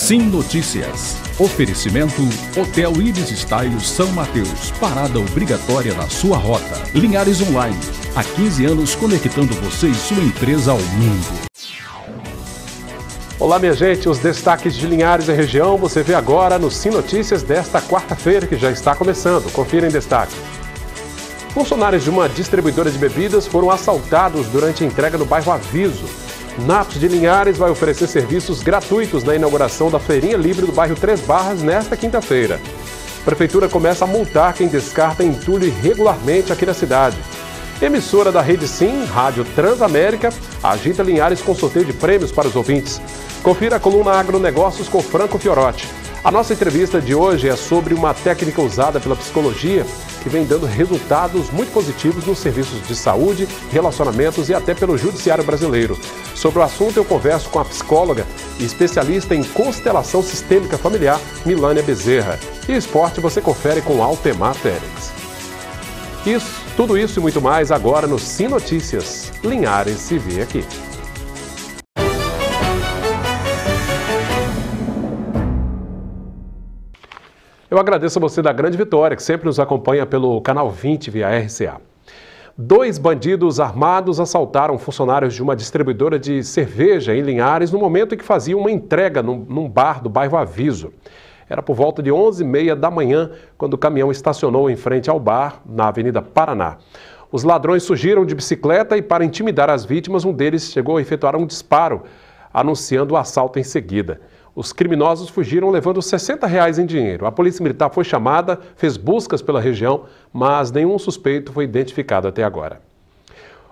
Sim Notícias. Oferecimento Hotel Ibis Style São Mateus. Parada obrigatória na sua rota. Linhares Online. Há 15 anos conectando você e sua empresa ao mundo. Olá, minha gente. Os destaques de Linhares e região você vê agora no Sim Notícias desta quarta-feira, que já está começando. Confira em destaque. Funcionários de uma distribuidora de bebidas foram assaltados durante a entrega no bairro Aviso. NAPS de Linhares vai oferecer serviços gratuitos na inauguração da Feirinha Livre do bairro Três Barras nesta quinta-feira. A Prefeitura começa a multar quem descarta entulho irregularmente aqui na cidade. Emissora da Rede Sim, Rádio Transamérica, agita Linhares com sorteio de prêmios para os ouvintes. Confira a coluna Agronegócios com Franco Fiorotti. A nossa entrevista de hoje é sobre uma técnica usada pela psicologia que vem dando resultados muito positivos nos serviços de saúde, relacionamentos e até pelo judiciário brasileiro. Sobre o assunto eu converso com a psicóloga e especialista em constelação sistêmica familiar, Milânia Bezerra. E esporte você confere com Altemar Félix. Tudo isso e muito mais agora no Sim Notícias. Linhares se vê aqui. Eu agradeço a você da Grande Vitória, que sempre nos acompanha pelo canal 20 via RCA. 2 bandidos armados assaltaram funcionários de uma distribuidora de cerveja em Linhares no momento em que faziam uma entrega num bar do bairro Aviso. Era por volta de 11h30 da manhã, quando o caminhão estacionou em frente ao bar, na Avenida Paraná. Os ladrões surgiram de bicicleta e, para intimidar as vítimas, um deles chegou a efetuar um disparo, anunciando o assalto em seguida. Os criminosos fugiram levando R$60 em dinheiro. A Polícia Militar foi chamada, fez buscas pela região, mas nenhum suspeito foi identificado até agora.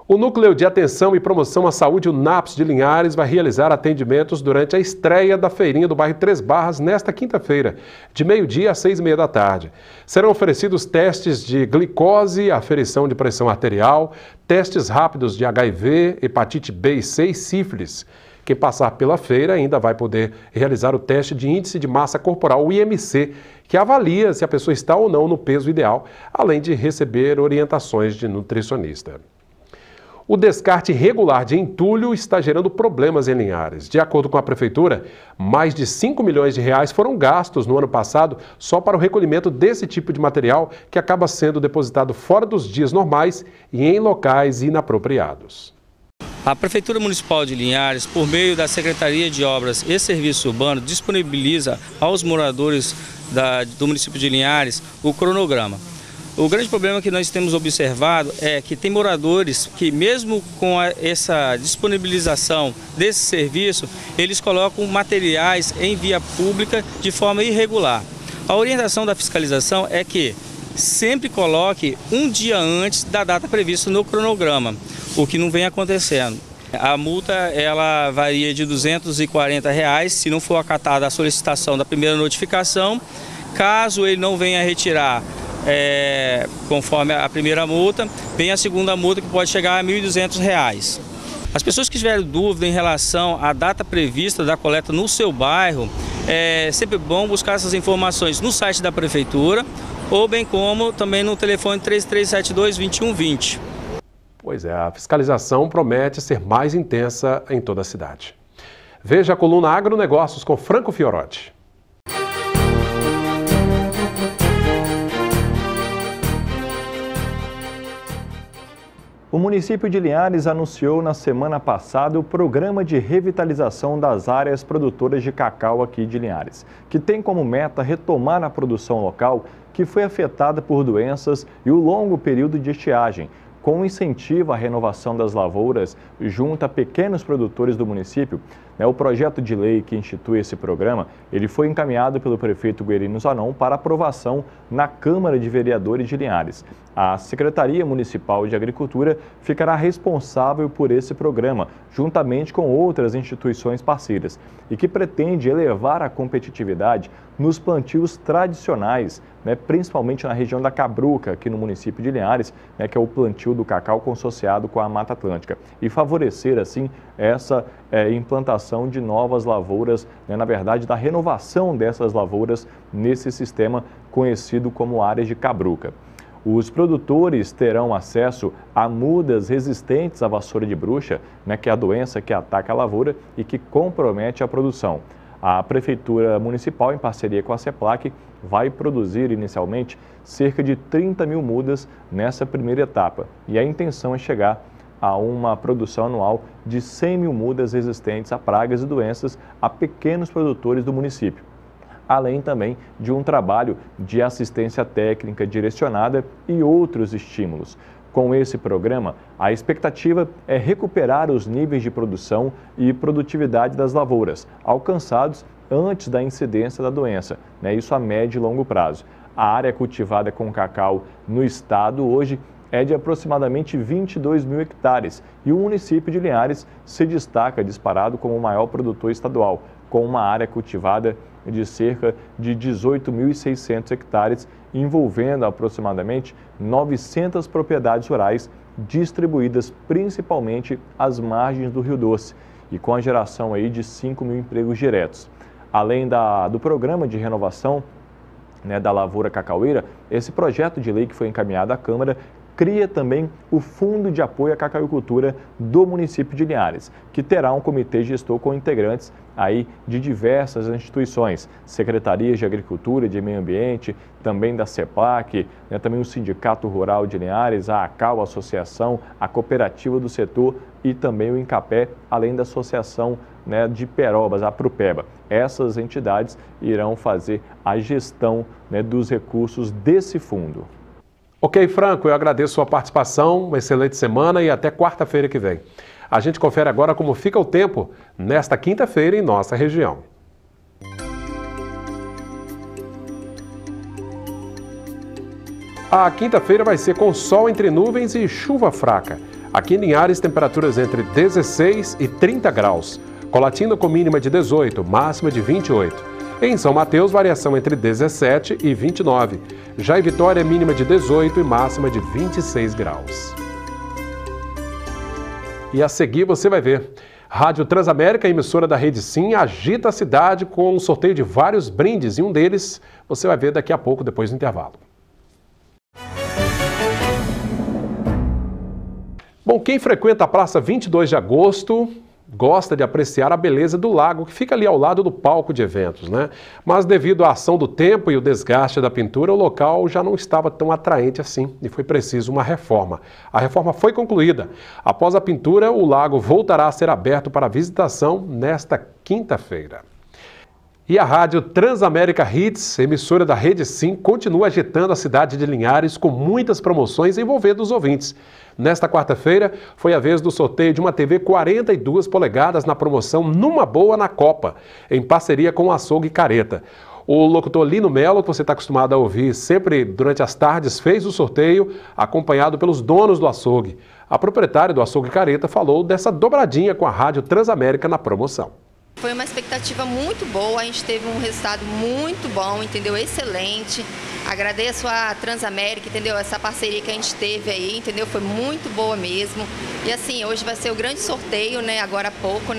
O Núcleo de Atenção e Promoção à Saúde, o NAPS de Linhares, vai realizar atendimentos durante a estreia da feirinha do bairro Três Barras nesta quinta-feira, de meio-dia às 6h30 da tarde. Serão oferecidos testes de glicose, aferição de pressão arterial, testes rápidos de HIV, hepatite B e C e sífilis. Quem passar pela feira ainda vai poder realizar o teste de índice de massa corporal, o IMC, que avalia se a pessoa está ou não no peso ideal, além de receber orientações de nutricionista. O descarte irregular de entulho está gerando problemas em Linhares. De acordo com a Prefeitura, mais de R$5 milhões foram gastos no ano passado só para o recolhimento desse tipo de material que acaba sendo depositado fora dos dias normais e em locais inapropriados. A Prefeitura Municipal de Linhares, por meio da Secretaria de Obras e Serviços Urbanos, disponibiliza aos moradores do município de Linhares o cronograma. O grande problema que nós temos observado é que tem moradores que, mesmo com essa disponibilização desse serviço, eles colocam materiais em via pública de forma irregular. A orientação da fiscalização é que sempre coloque um dia antes da data prevista no cronograma, o que não vem acontecendo. A multa ela varia de R$240 se não for acatada a solicitação da primeira notificação. Caso ele não venha retirar conforme a primeira multa, vem a segunda multa, que pode chegar a R$1.200. As pessoas que tiverem dúvida em relação à data prevista da coleta no seu bairro, é sempre bom buscar essas informações no site da Prefeitura ou bem como também no telefone 3372-2120. Pois é, a fiscalização promete ser mais intensa em toda a cidade. Veja a coluna Agronegócios com Franco Fiorotti. O município de Linhares anunciou na semana passada o programa de revitalização das áreas produtoras de cacau aqui de Linhares, que tem como meta retomar a produção local que foi afetada por doenças e o longo período de estiagem, com incentivo à renovação das lavouras junto a pequenos produtores do município. O projeto de lei que institui esse programa, ele foi encaminhado pelo prefeito Guerino Zanon para aprovação na Câmara de Vereadores de Linhares. A Secretaria Municipal de Agricultura ficará responsável por esse programa, juntamente com outras instituições parceiras, e que pretende elevar a competitividade nos plantios tradicionais, principalmente na região da Cabruca, aqui no município de Linhares, que é o plantio do cacau consociado com a Mata Atlântica, e favorecer, assim, essa implantação de novas lavouras, na verdade, da renovação dessas lavouras nesse sistema conhecido como áreas de Cabruca. Os produtores terão acesso a mudas resistentes à vassoura de bruxa, que é a doença que ataca a lavoura e que compromete a produção. A Prefeitura Municipal, em parceria com a CEPLAC, vai produzir inicialmente cerca de 30 mil mudas nessa primeira etapa. E a intenção é chegar a uma produção anual de 100 mil mudas resistentes a pragas e doenças a pequenos produtores do município, além também de um trabalho de assistência técnica direcionada e outros estímulos. Com esse programa, a expectativa é recuperar os níveis de produção e produtividade das lavouras, alcançados antes da incidência da doença, isso a médio e longo prazo. A área cultivada com cacau no estado hoje é de aproximadamente 22 mil hectares e o município de Linhares se destaca disparado como o maior produtor estadual, com uma área cultivada de cerca de 18.600 hectares, envolvendo aproximadamente 900 propriedades rurais distribuídas principalmente às margens do Rio Doce e com a geração aí de 5 mil empregos diretos. Além do programa de renovação da lavoura cacaueira, esse projeto de lei que foi encaminhado à Câmara cria também o Fundo de Apoio à Cacauicultura do município de Linhares, que terá um comitê gestor com integrantes aí de diversas instituições, secretarias de Agricultura, de Meio Ambiente, também da CEPLAC, também o Sindicato Rural de Linhares, a ACAL, a Associação, a Cooperativa do Setor e também o INCAPé, além da Associação de Perobas, a Prupeba. Essas entidades irão fazer a gestão dos recursos desse fundo. Ok, Franco, eu agradeço a sua participação, uma excelente semana e até quarta-feira que vem. A gente confere agora como fica o tempo nesta quinta-feira em nossa região. A quinta-feira vai ser com sol entre nuvens e chuva fraca. Aqui em Linhares, temperaturas entre 16 e 30 graus. Colatina com mínima de 18, máxima de 28. Em São Mateus, variação entre 17 e 29. Já em Vitória, mínima de 18 e máxima de 26 graus. E a seguir você vai ver. Rádio Transamérica, emissora da Rede Sim, agita a cidade com um sorteio de vários brindes e um deles você vai ver daqui a pouco, depois do intervalo. Bom, quem frequenta a Praça 22 de Agosto gosta de apreciar a beleza do lago que fica ali ao lado do palco de eventos, Mas devido à ação do tempo e o desgaste da pintura, o local já não estava tão atraente assim e foi preciso uma reforma. A reforma foi concluída. Após a pintura, o lago voltará a ser aberto para visitação nesta quinta-feira. E a Rádio Transamérica Hits, emissora da Rede Sim, continua agitando a cidade de Linhares com muitas promoções envolvendo os ouvintes. Nesta quarta-feira, foi a vez do sorteio de uma TV 42 polegadas na promoção Numa Boa na Copa, em parceria com o Açougue Careta. O locutor Lino Melo, que você está acostumado a ouvir sempre durante as tardes, fez o sorteio, acompanhado pelos donos do açougue. A proprietária do Açougue Careta falou dessa dobradinha com a Rádio Transamérica na promoção. Foi uma expectativa muito boa, a gente teve um resultado muito bom, entendeu? Excelente. Agradeço a Transamérica, entendeu? Essa parceria que a gente teve aí, entendeu? Foi muito boa mesmo. E assim, hoje vai ser o grande sorteio, agora há pouco,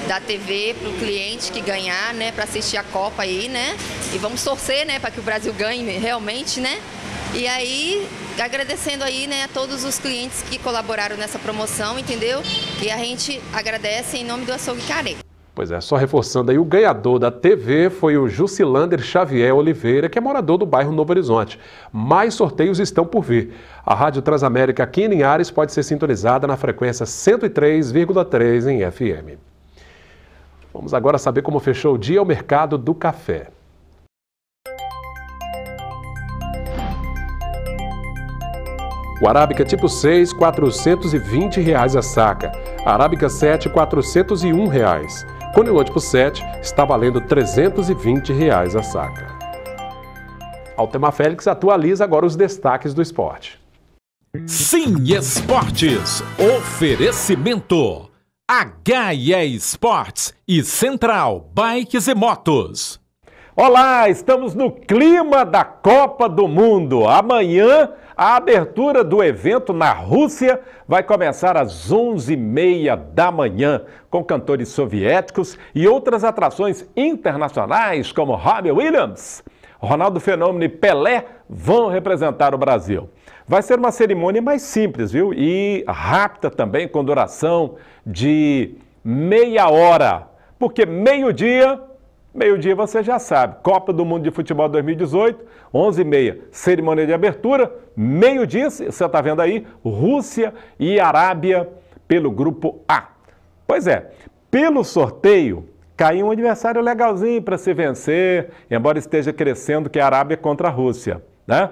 da TV para o cliente que ganhar, para assistir a Copa aí, E vamos torcer, para que o Brasil ganhe realmente, E aí, agradecendo aí, a todos os clientes que colaboraram nessa promoção, entendeu? E a gente agradece em nome do Açougue Careta. Pois é, só reforçando aí, o ganhador da TV foi o Jusilander Xavier Oliveira, que é morador do bairro Novo Horizonte. Mais sorteios estão por vir. A Rádio Transamérica aqui em Linhares pode ser sintonizada na frequência 103,3 em FM. Vamos agora saber como fechou o dia o mercado do café. O Arábica tipo 6, R$ 420 a saca. A Arábica 7, R$ 401. Conilon tipo 7 está valendo R$ 320 a saca. Altemar Félix atualiza agora os destaques do esporte. Sim Esportes. Oferecimento. HIE Esportes e Central Bikes e Motos. Olá, estamos no clima da Copa do Mundo. Amanhã, a abertura do evento na Rússia vai começar às 11h30 da manhã, com cantores soviéticos e outras atrações internacionais, como Robbie Williams, Ronaldo Fenômeno e Pelé vão representar o Brasil. Vai ser uma cerimônia mais simples, viu? E rápida também, com duração de meia hora, porque meio-dia Meio-dia você já sabe, Copa do Mundo de Futebol 2018, 11h30, cerimônia de abertura, meio-dia, você está vendo aí, Rússia e Arábia pelo grupo A. Pois é, pelo sorteio, caiu um adversário legalzinho para se vencer, embora esteja crescendo, que é a Arábia contra a Rússia, né?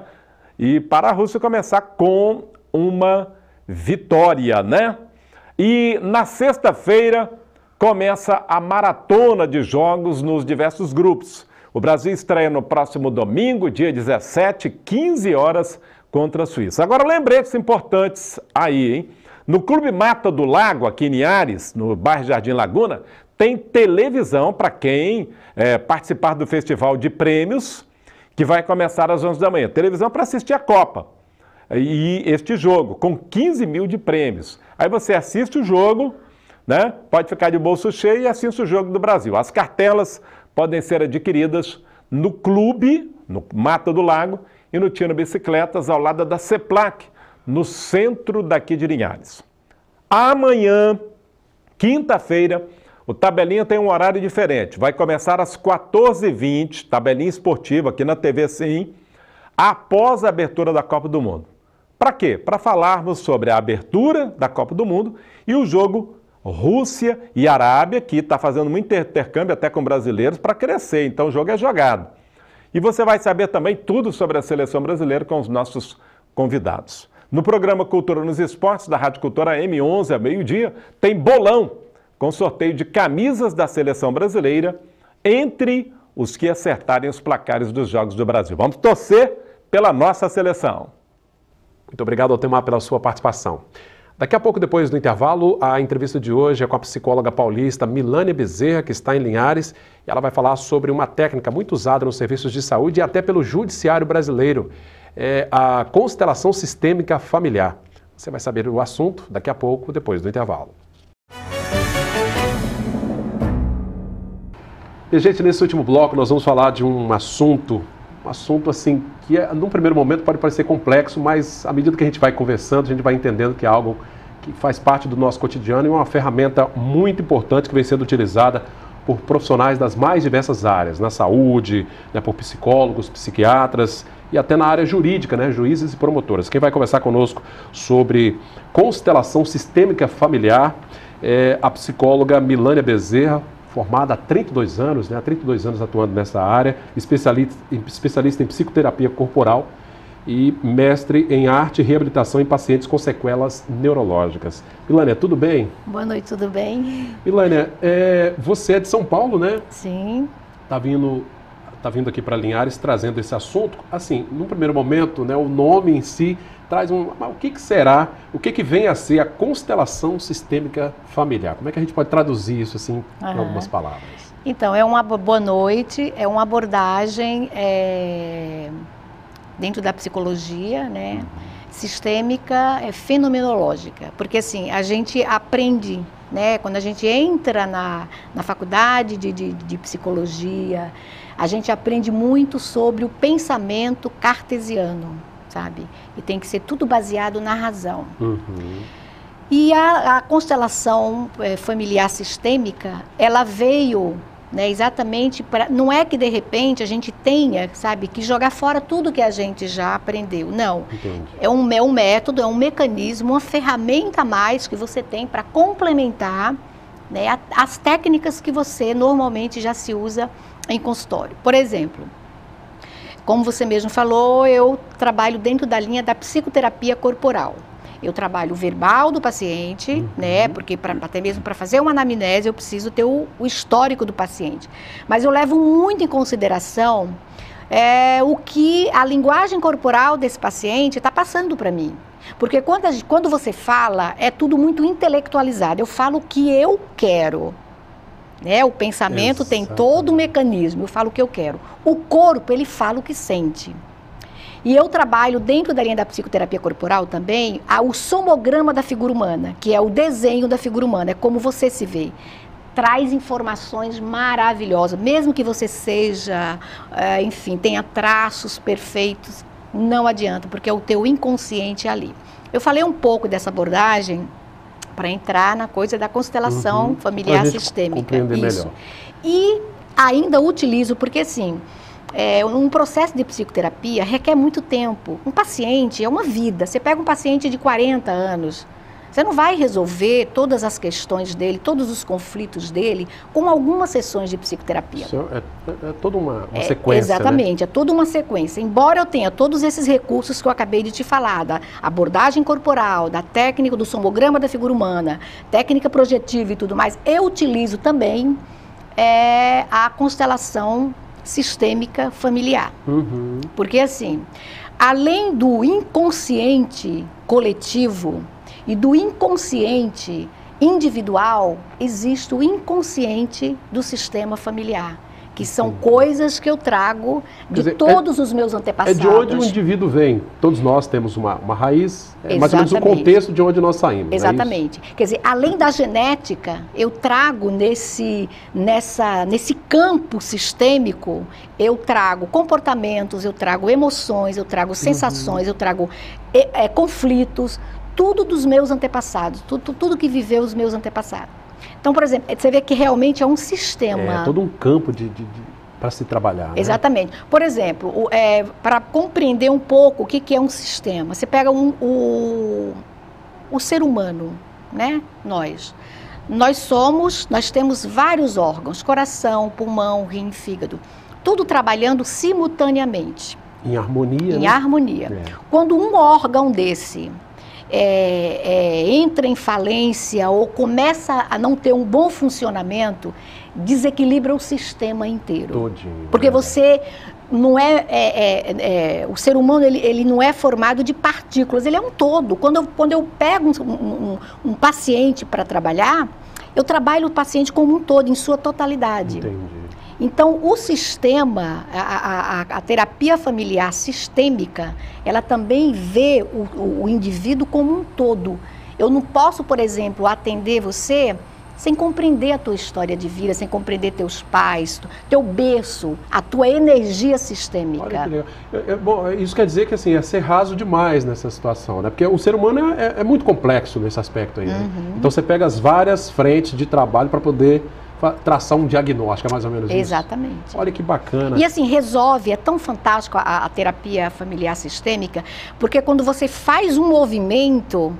E para a Rússia começar com uma vitória, né? E na sexta-feira começa a maratona de jogos nos diversos grupos. O Brasil estreia no próximo domingo, dia 17, 15 horas, contra a Suíça. Agora, lembretes importantes aí, hein? No Clube Mata do Lago, aqui em Linhares, no bairro Jardim Laguna, tem televisão para quem participar do Festival de Prêmios, que vai começar às 11 da manhã. Televisão para assistir a Copa. E este jogo, com 15 mil de prêmios. Aí você assiste o jogo, né? Pode ficar de bolso cheio e assiste o jogo do Brasil. As cartelas podem ser adquiridas no clube, no Mata do Lago, e no Tino Bicicletas, ao lado da CEPLAC, no centro daqui de Linhares. Amanhã, quinta-feira, o Tabelinha tem um horário diferente. Vai começar às 14h20, Tabelinha Esportiva, aqui na TV Sim, após a abertura da Copa do Mundo. Para quê? Para falarmos sobre a abertura da Copa do Mundo e o jogo Rússia e Arábia, que está fazendo muito intercâmbio até com brasileiros para crescer, então o jogo é jogado. E você vai saber também tudo sobre a seleção brasileira com os nossos convidados. No programa Cultura nos Esportes, da Rádio Cultura M11, ao meio-dia, tem bolão com sorteio de camisas da seleção brasileira entre os que acertarem os placares dos Jogos do Brasil. Vamos torcer pela nossa seleção. Muito obrigado, Altemar, pela sua participação. Daqui a pouco, depois do intervalo, a entrevista de hoje é com a psicóloga paulista Milânia Bezerra, que está em Linhares, e ela vai falar sobre uma técnica muito usada nos serviços de saúde e até pelo judiciário brasileiro, a constelação sistêmica familiar. Você vai saber o assunto daqui a pouco, depois do intervalo. E, gente, nesse último bloco nós vamos falar de um assunto assim que num primeiro momento pode parecer complexo, mas à medida que a gente vai conversando, a gente vai entendendo que é algo que faz parte do nosso cotidiano e uma ferramenta muito importante que vem sendo utilizada por profissionais das mais diversas áreas, na saúde, né, por psicólogos, psiquiatras e até na área jurídica, né, juízes e promotoras. Quem vai conversar conosco sobre constelação sistêmica familiar é a psicóloga Milânia Bezerra, formada há 32 anos, né, há 32 anos atuando nessa área, especialista em psicoterapia corporal e mestre em arte e reabilitação em pacientes com sequelas neurológicas. Milânia, tudo bem? Boa noite, tudo bem? Milânia, você é de São Paulo, né? Sim. Tá vindo aqui para Linhares trazendo esse assunto. Assim, num primeiro momento, né, o nome em si traz mas o que será, o que vem a ser a constelação sistêmica familiar? Como é que a gente pode traduzir isso assim em algumas palavras? Então, é uma boa noite, é uma abordagem dentro da psicologia, né, sistêmica, fenomenológica, porque assim, a gente aprende, né, quando a gente entra na faculdade de psicologia, a gente aprende muito sobre o pensamento cartesiano, sabe? E tem que ser tudo baseado na razão. E a constelação familiar sistêmica, ela veio, né, exatamente para... Não é que de repente a gente tenha, sabe, que jogar fora tudo que a gente já aprendeu. Não. Entendi. É um método, é um mecanismo, uma ferramenta a mais que você tem para complementar, né, as técnicas que você normalmente já se usa em consultório. Por exemplo, como você mesmo falou, eu trabalho dentro da linha da psicoterapia corporal. Eu trabalho o verbal do paciente, né, porque até mesmo para fazer uma anamnese eu preciso ter o histórico do paciente. Mas eu levo muito em consideração o que a linguagem corporal desse paciente está passando para mim. Porque quando você fala, é tudo muito intelectualizado. Eu falo o que eu quero. Né? O pensamento tem todo um mecanismo, eu falo o que eu quero. O corpo, ele fala o que sente. E eu trabalho dentro da linha da psicoterapia corporal também o somograma da figura humana, que é o desenho da figura humana, é como você se vê. Traz informações maravilhosas, mesmo que você seja, enfim, tenha traços perfeitos, não adianta, porque é o teu inconsciente ali. Eu falei um pouco dessa abordagem para entrar na coisa da constelação familiar sistêmica. Isso. E Ainda utilizo, porque assim, um processo de psicoterapia requer muito tempo. Um paciente é uma vida. Você pega um paciente de 40 anos, você não vai resolver todas as questões dele, todos os conflitos dele, com algumas sessões de psicoterapia. Isso é toda uma sequência, exatamente, né? É toda uma sequência. Embora eu tenha todos esses recursos que eu acabei de te falar, da abordagem corporal, da técnica do somograma da figura humana, técnica projetiva e tudo mais, eu utilizo também a constelação sistêmica familiar. Uhum. Porque assim, além do inconsciente coletivo e do inconsciente individual, existe o inconsciente do sistema familiar, que são coisas que eu trago de todos os meus antepassados. É de onde o indivíduo vem. Todos nós temos uma raiz, mais ou menos o contexto de onde nós saímos. Exatamente. Quer dizer, além da genética, eu trago nesse campo sistêmico, eu trago comportamentos, eu trago emoções, eu trago sensações, eu trago conflitos, tudo dos meus antepassados, tudo que viveu os meus antepassados. Então, por exemplo, você vê que realmente é um sistema. É todo um campo para se trabalhar. Exatamente. Né? Por exemplo, para compreender um pouco o que é um sistema, você pega o ser humano, né? Nós temos vários órgãos, coração, pulmão, rim, fígado, tudo trabalhando simultaneamente. Em harmonia. Em harmonia. Quando um órgão desse entra em falência ou começa a não ter um bom funcionamento, desequilibra o sistema inteiro. Todinho, porque você não o ser humano ele não é formado de partículas, ele é um todo. Quando eu pego um paciente para trabalhar, eu trabalho o paciente como um todo, em sua totalidade. Entendi. Então, o sistema, a terapia familiar sistêmica, ela também vê o indivíduo como um todo. Eu não posso, por exemplo, atender você sem compreender a tua história de vida, sem compreender teus pais, teu berço, a tua energia sistêmica. Olha que legal. Bom, isso quer dizer que assim, é ser raso demais nessa situação, né? Porque o ser humano é muito complexo nesse aspecto aí. Né? Então, você pega as várias frentes de trabalho para poder traçar um diagnóstico, é mais ou menos isso? Exatamente. Olha que bacana. E assim, resolve, é tão fantástico a terapia familiar sistêmica, porque quando você faz um movimento,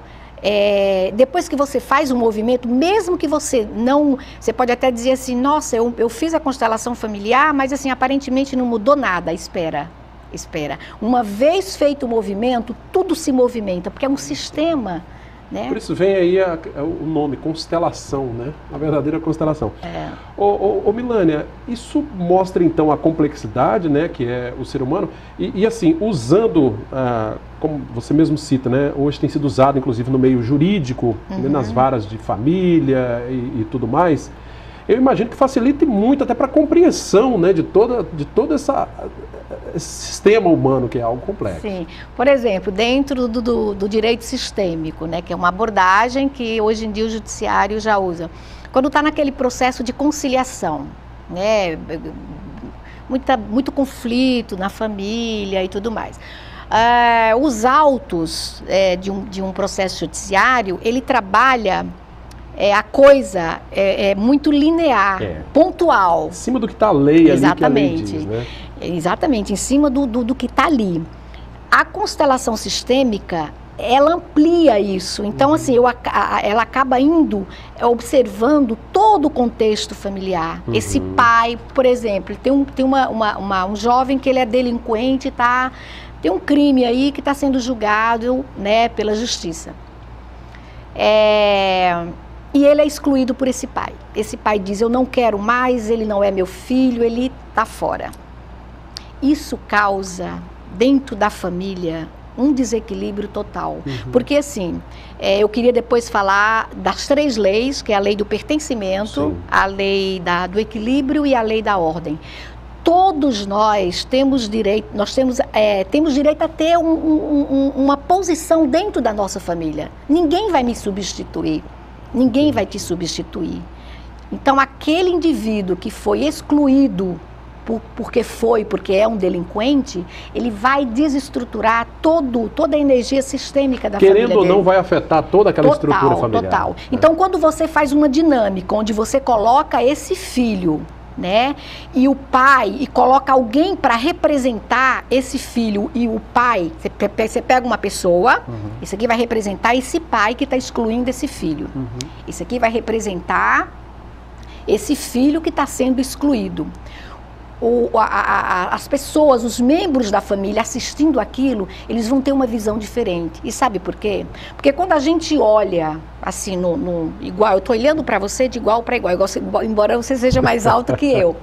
depois que você faz um movimento, mesmo que você não... Você pode até dizer assim, nossa, eu fiz a constelação familiar, mas assim, aparentemente não mudou nada, espera. Uma vez feito o movimento, tudo se movimenta, porque é um sistema... Né? Por isso vem aí o nome, constelação, né? A verdadeira constelação. Ô Milânia, isso mostra então a complexidade, né, que é o ser humano, e assim, usando, como você mesmo cita, né, hoje tem sido usado inclusive no meio jurídico, né, nas varas de família e tudo mais, eu imagino que facilite muito até para a compreensão, né, de todo esse sistema humano, que é algo complexo. Sim. Por exemplo, dentro do direito sistêmico, né, que é uma abordagem que hoje em dia o judiciário já usa. Quando está naquele processo de conciliação, né, muito conflito na família e tudo mais. Os autos de um processo judiciário, ele trabalha... a coisa é muito linear, pontual. Em cima do que está a lei ali, que a lei diz, né? Exatamente, em cima do que está ali. A constelação sistêmica, ela amplia isso. Então, assim, ela acaba observando todo o contexto familiar. Esse pai, por exemplo, tem um jovem que ele é delinquente, tem um crime aí que está sendo julgado, né, pela justiça. E ele é excluído por esse pai. Esse pai diz, eu não quero mais, ele não é meu filho, ele está fora. Isso causa, dentro da família, um desequilíbrio total. Porque, assim, eu queria depois falar das 3 leis, que é a lei do pertencimento, a lei do equilíbrio e a lei da ordem. Todos nós temos direito, temos direito a ter uma posição dentro da nossa família. Ninguém vai me substituir. Ninguém vai te substituir. Então, aquele indivíduo que foi excluído porque é um delinquente, ele vai desestruturar toda a energia sistêmica da família dele. Querendo ou não, vai afetar toda aquela estrutura familiar. Total. Então, quando você faz uma dinâmica onde você coloca esse filho né? E o pai, e coloca alguém para representar esse filho e o pai. Você pega uma pessoa, isso aqui vai representar esse pai que está excluindo esse filho. Isso aqui vai representar esse filho que está sendo excluído. As pessoas, os membros da família assistindo aquilo, eles vão ter uma visão diferente. E sabe por quê? Porque quando a gente olha assim, igual, eu estou olhando para você de igual para igual, embora você seja mais alto que eu.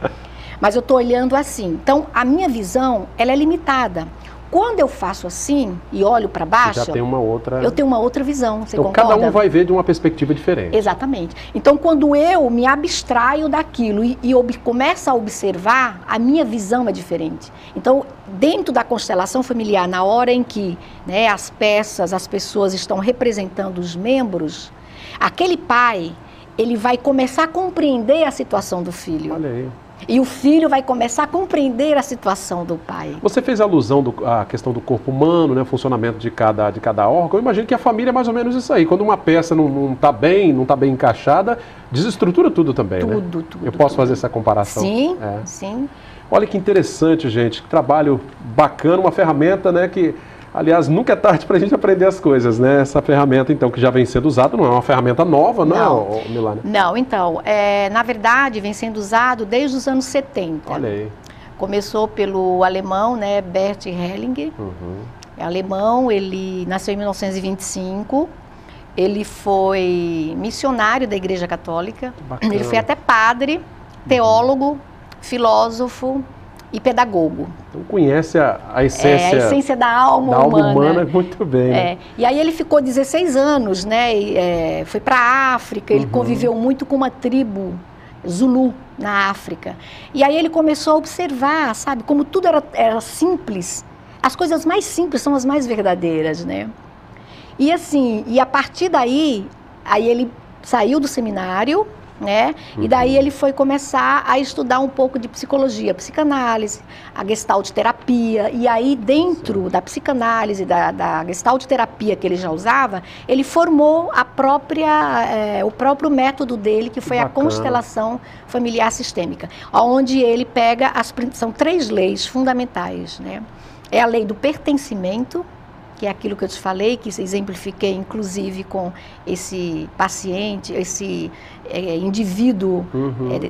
Mas eu estou olhando assim. Então, a minha visão, ela é limitada. Quando eu faço assim e olho para baixo, já tem uma outra... eu tenho uma outra visão, você então, concorda? cada um vai ver de uma perspectiva diferente. Exatamente. Então, quando eu me abstraio daquilo e começo a observar, a minha visão é diferente. Então, dentro da constelação familiar, na hora em que, né, as peças, as pessoas estão representando os membros, aquele pai, ele vai começar a compreender a situação do filho. Olha aí. E o filho vai começar a compreender a situação do pai. Você fez alusão à questão do corpo humano, né, o funcionamento de cada órgão. Eu imagino que a família é mais ou menos isso aí. Quando uma peça não está bem encaixada, desestrutura tudo também, né? Tudo. Eu posso fazer essa comparação? Sim, sim. Olha que interessante, gente. Que trabalho bacana, uma ferramenta, né, que... Aliás, nunca é tarde para a gente aprender as coisas, né? Essa ferramenta, então, que já vem sendo usada, não é uma ferramenta nova, não, Milana? Não, então, na verdade, vem sendo usado desde os anos 70. Olha aí. Começou pelo alemão, né, Bert Hellinger. É alemão, ele nasceu em 1925, ele foi missionário da Igreja Católica, ele foi até padre, teólogo, filósofo e pedagogo. Então conhece a essência da alma humana. Muito bem. Né? E aí ele ficou 16 anos, né? Foi para a África, ele conviveu muito com uma tribo Zulu na África. E aí ele começou a observar, sabe, como tudo era simples. As coisas mais simples são as mais verdadeiras, né? E assim, e a partir daí, aí ele saiu do seminário, né? E daí ele foi começar a estudar um pouco de psicologia, psicanálise, a gestalt terapia. E aí dentro da psicanálise, da gestalt terapia que ele já usava, ele formou o próprio método dele, que foi a constelação familiar sistêmica, onde ele pega são 3 leis fundamentais, né? É a lei do pertencimento, que é aquilo que eu te falei, que exemplifiquei inclusive com esse paciente, esse indivíduo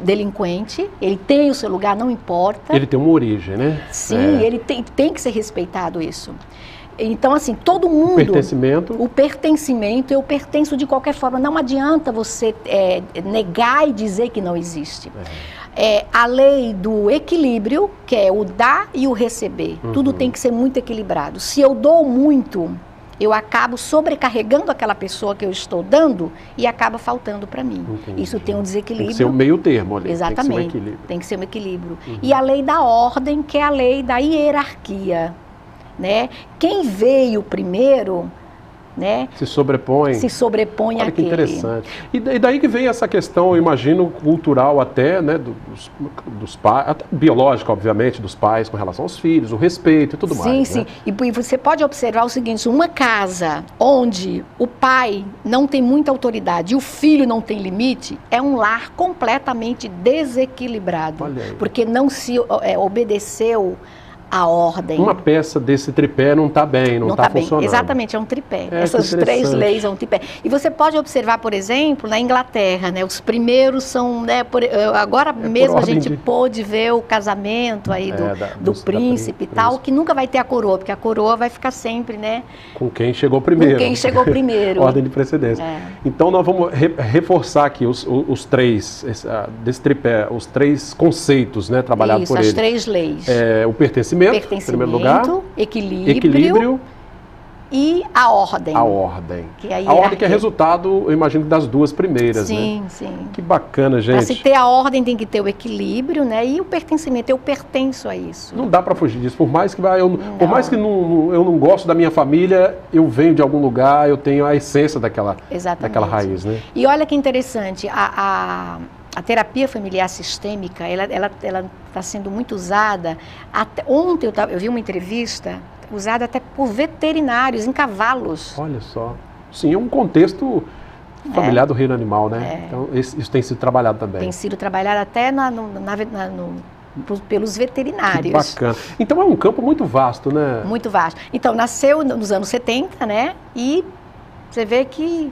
delinquente. Ele tem o seu lugar, não importa. Ele tem uma origem, né? Sim, ele tem que ser respeitado isso. Então, assim, todo mundo... O pertencimento, eu pertenço de qualquer forma. Não adianta você negar e dizer que não existe. A lei do equilíbrio, que é o dar e o receber. Tudo tem que ser muito equilibrado. Se eu dou muito, eu acabo sobrecarregando aquela pessoa que eu estou dando e acaba faltando para mim. Entendi. Isso tem um desequilíbrio. Tem que ser um meio termo ali. Exatamente. Tem que ser um equilíbrio. E a lei da ordem, que é a lei da hierarquia, né? Quem veio primeiro, né, se sobrepõe àquele. Olha que interessante. E daí que vem essa questão, eu imagino, cultural até, né, dos pais, até biológica, obviamente, dos pais com relação aos filhos, o respeito e tudo mais. Sim. Né? E você pode observar o seguinte, uma casa onde o pai não tem muita autoridade e o filho não tem limite, é um lar completamente desequilibrado. Olha aí. Porque não se obedeceu a ordem. Uma peça desse tripé não está bem, não está funcionando. Exatamente, é um tripé. Essas 3 leis são um tripé. E você pode observar, por exemplo, na Inglaterra, né, os primeiros são, né, agora mesmo a gente pôde ver o casamento aí do príncipe e tal, que nunca vai ter a coroa, porque a coroa vai ficar sempre, né? Com quem chegou primeiro. Com quem chegou primeiro. Ordem de precedência. Então nós vamos reforçar aqui os 3, desse tripé, os 3 conceitos, né, trabalhados por ele. Isso, as 3 leis. O pertencimento, em primeiro lugar, equilíbrio e a ordem. A ordem. Que é a ordem que é resultado, eu imagino, das 2 primeiras, sim, né? Sim. Que bacana, gente. Para se ter a ordem tem que ter o equilíbrio, né? E o pertencimento, eu pertenço a isso. Não dá para fugir disso. Por mais que eu não gosto da minha família, eu venho de algum lugar, eu tenho a essência daquela raiz, né? E olha que interessante, a terapia familiar sistêmica, ela está sendo muito usada. Ontem eu vi uma entrevista usada até por veterinários em cavalos. Olha só. Sim, é um contexto Familiar do reino animal, né? Então, isso tem sido trabalhado também. Tem sido trabalhado até pelos veterinários. Que bacana. Então é um campo muito vasto, né? Muito vasto. Então, nasceu nos anos 70, né? E você vê que...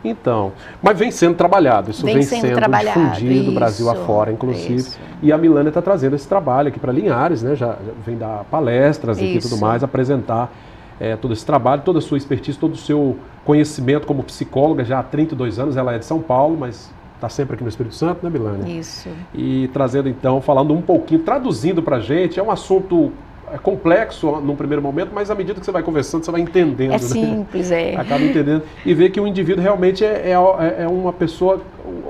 Então, mas vem sendo trabalhado, isso vem sendo difundido do Brasil afora, inclusive. Isso. E a Milânia está trazendo esse trabalho aqui para Linhares, né? Já vem dar palestras aqui e tudo mais, apresentar todo esse trabalho, toda a sua expertise, todo o seu conhecimento como psicóloga, já há 32 anos, ela é de São Paulo, mas está sempre aqui no Espírito Santo, né, Milânia? Isso. E trazendo então, falando um pouquinho, traduzindo para a gente, é um assunto complexo num primeiro momento, mas à medida que você vai conversando, você vai entendendo. É simples, né? Acaba entendendo e vê que o indivíduo realmente é uma pessoa,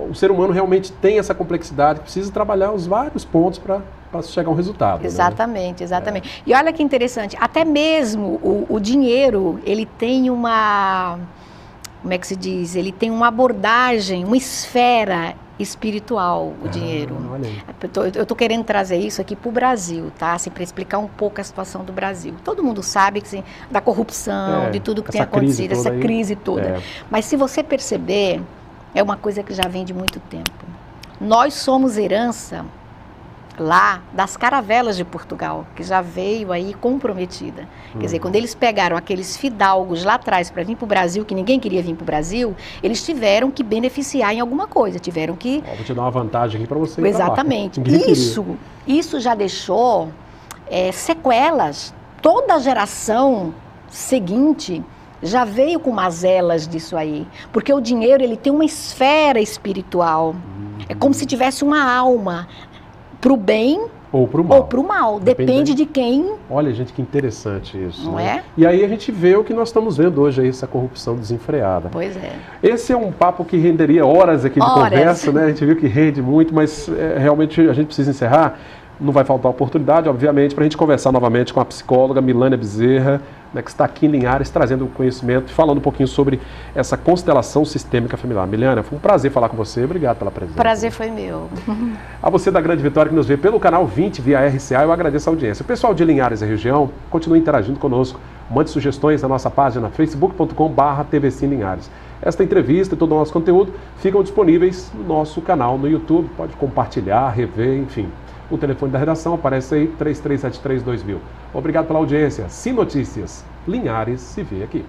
o ser humano realmente tem essa complexidade, precisa trabalhar os vários pontos para chegar a um resultado. Exatamente, né? Exatamente. E olha que interessante, até mesmo o dinheiro, ele tem uma, como é que se diz? Ele tem uma abordagem, uma esfera espiritual, o dinheiro. Eu estou querendo trazer isso aqui para o Brasil, tá? Assim, para explicar um pouco a situação do Brasil. Todo mundo sabe que, assim, da corrupção, de tudo que tem acontecido, essa crise toda. Mas se você perceber, é uma coisa que já vem de muito tempo. Nós somos herança lá das caravelas de Portugal, que já veio aí comprometida. Quer dizer, quando eles pegaram aqueles fidalgos lá atrás para vir para o Brasil, que ninguém queria vir para o Brasil, eles tiveram que beneficiar em alguma coisa, tiveram que... Vou te dar uma vantagem aqui para você. Exatamente. Isso já deixou sequelas. Toda a geração seguinte já veio com mazelas disso aí, porque o dinheiro, ele tem uma esfera espiritual. É como se tivesse uma alma, para o bem ou para o mal. Depende de quem... Olha, gente, que interessante isso. Não é? E aí a gente vê o que nós estamos vendo hoje, aí, essa corrupção desenfreada. Pois é. Esse é um papo que renderia horas aqui de conversa, né? A gente viu que rende muito, mas realmente a gente precisa encerrar. Não vai faltar oportunidade, obviamente, para a gente conversar novamente com a psicóloga Milânia Bezerra, né, que está aqui em Linhares, trazendo conhecimento e falando um pouquinho sobre essa constelação sistêmica familiar. Milânia, foi um prazer falar com você. Obrigado pela presença. Prazer foi meu. A você da Grande Vitória que nos vê pelo canal 20 via RCA, eu agradeço a audiência. O pessoal de Linhares e região, continue interagindo conosco. Mande sugestões na nossa página facebook.com/tvcinlinhares. Esta entrevista e todo o nosso conteúdo ficam disponíveis no nosso canal no YouTube. Pode compartilhar, rever, enfim. O telefone da redação aparece aí, 3373-2000. Obrigado pela audiência. Sim Notícias, Linhares se vê aqui.